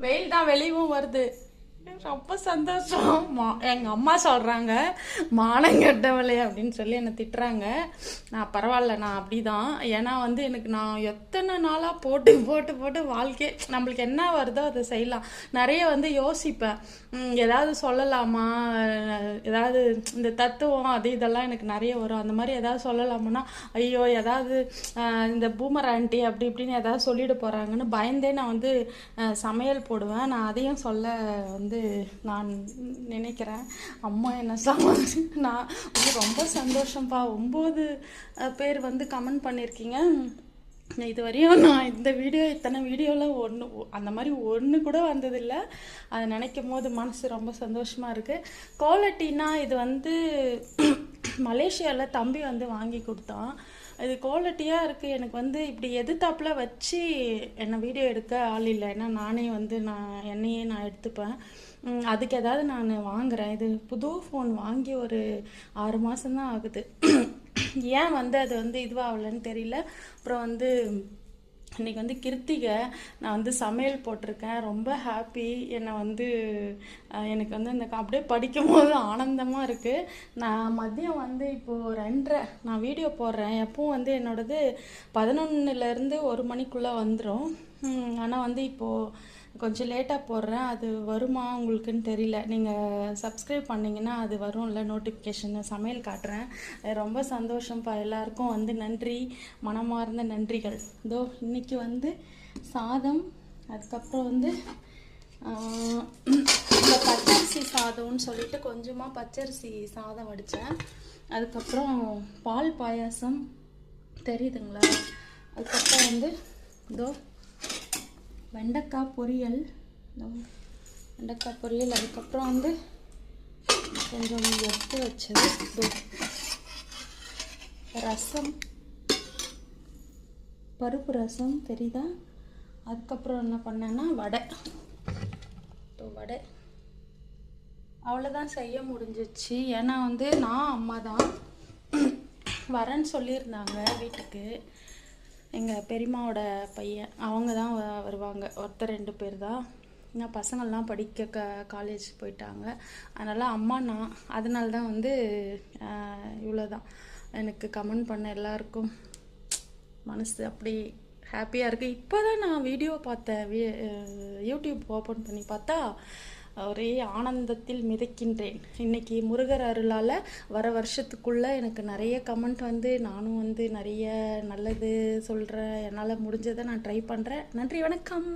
வெயில் தான் வெளியவும் வருது. ரொம்ப சந்தோஷம். எங்கள் அம்மா சொல்கிறாங்க மானங்கெட்டவளே அப்படின்னு சொல்லி என்னை திட்டுறாங்க. நான் பரவாயில்ல, நான் அப்படி தான். ஏன்னா வந்து எனக்கு நான் எத்தனை நாளாக போட்டு போட்டு போட்டு வாழ்க்கை நம்மளுக்கு என்ன வருதோ அதை செய்யலாம். நிறைய வந்து யோசிப்பேன், ஏதாவது சொல்லலாமா, ஏதாவது இந்த தத்துவம் அது இதெல்லாம் எனக்கு நிறைய வரும். அந்த மாதிரி ஏதாவது சொல்லலாமான்னா ஐயோ ஏதாவது இந்த பூமர் ஆண்டி அப்படி இப்படின்னு ஏதாவது சொல்லிட போகிறாங்கன்னு பயந்தே நான் வந்து சமையல் போடுவேன். நான் அதையும் சொல்ல வந்து நான் நினைக்கிறேன். அம்மா என்ன சொன்னாங்க, நான் வந்து ரொம்ப சந்தோஷம்ப்பா. 9 பேர் வந்து கமெண்ட் பண்ணியிருக்கீங்க. இது வரையும் நான் இந்த வீடியோ இத்தனை வீடியோவில் அந்த மாதிரி ஒன்று கூட வந்ததில்லை. அதை நினைக்கும் போது மனசு ரொம்ப சந்தோஷமாக இருக்குது. குவாலிட்டினா இது வந்து மலேசியாவில் தம்பி வந்து வாங்கி கொடுத்தான். இது குவாலிட்டியாக இருக்குது. எனக்கு வந்து இப்படி எதிர்த்தாப்பில் வச்சு என்னை வீடியோ எடுக்க ஆள் இல்லை. ஏன்னா நானே வந்து என்னையே நான் எடுத்துப்பேன். அதுக்கு ஏதாவது நான் வாங்குகிறேன். இது புது ஃபோன் வாங்கி ஒரு 6 மாதம்தான் ஆகுது. ஏன் வந்து அது வந்து இதுவாகலன்னு தெரியல. அப்புறம் வந்து இன்றைக்கி வந்து கிருத்திகை, நான் வந்து சமையல் போட்டிருக்கேன். ரொம்ப ஹாப்பி. என்னை வந்து எனக்கு வந்து இந்த அப்படியே படிக்கும்போது ஆனந்தமாக இருக்குது. நான் மதியம் வந்து இப்போது 2:30 நான் வீடியோ போடுறேன். எப்பவும் வந்து என்னோடது 11லேருந்து 1 மணிக்குள்ளே வந்துடும். ஆனால் வந்து இப்போது கொஞ்சம் லேட்டாக போடுறேன். அது வருமா உங்களுக்குன்னு தெரியல. நீங்கள் சப்ஸ்கிரைப் பண்ணிங்கன்னா அது வரும்ல நோட்டிஃபிகேஷனு. சமையல் காட்டுறேன். ரொம்ப சந்தோஷம்ப்பா. எல்லாருக்கும் வந்து நன்றி, மனமார்ந்த நன்றிகள். இதோ இன்றைக்கி வந்து சாதம், அதுக்கப்புறம் வந்து இந்த பச்சரிசி சாதம்னு சொல்லிட்டு கொஞ்சமாக பச்சரிசி சாதம் வடித்தேன். அதுக்கப்புறம் பால் பாயாசம் தெரியுதுங்களா. அதுக்கப்புறம் வந்து இதோ வெண்டைக்காய் பொரியல், வெண்டைக்காய் பொரியல். அதுக்கப்புறம் வந்து கொஞ்சம் எடுத்து வச்சது ரசம், பருப்பு ரசம் தெரியுதா. அதுக்கப்புறம் என்ன பண்ணேன்னா வடை. அவ்வளோதான் செய்ய முடிஞ்சிச்சு. ஏன்னா வந்து நான் அம்மா தான் வரேன்னு சொல்லியிருந்தாங்க வீட்டுக்கு. எங்கள் பெரியம்மாவோட பையன் அவங்க தான் வருவாங்க. ஒருத்தர் 2 பேர் தான். ஏன்னா பசங்கள்லாம் படிக்க காலேஜ் போயிட்டாங்க. அதனால் அம்மா நான். அதனால தான் வந்து இவ்வளோ தான். எனக்கு கமெண்ட் பண்ண எல்லாருக்கும் மனசு அப்படி ஹாப்பியாக இருக்குது. இப்போ தான் நான் வீடியோ பார்த்தேன். யூடியூப் ஓப்பன் பண்ணி பார்த்தா ஒரே ஆனந்தத்தில் மிதக்கின்றேன். இன்றைக்கி முருகர் அருளால் வர வருஷத்துக்குள்ளே எனக்கு நிறைய கமெண்ட் வந்து நானும் வந்து நிறைய நல்லது சொல்கிறேன். என்னால் முடிஞ்சதை நான் ட்ரை பண்ணுறேன். நன்றி, வணக்கம்.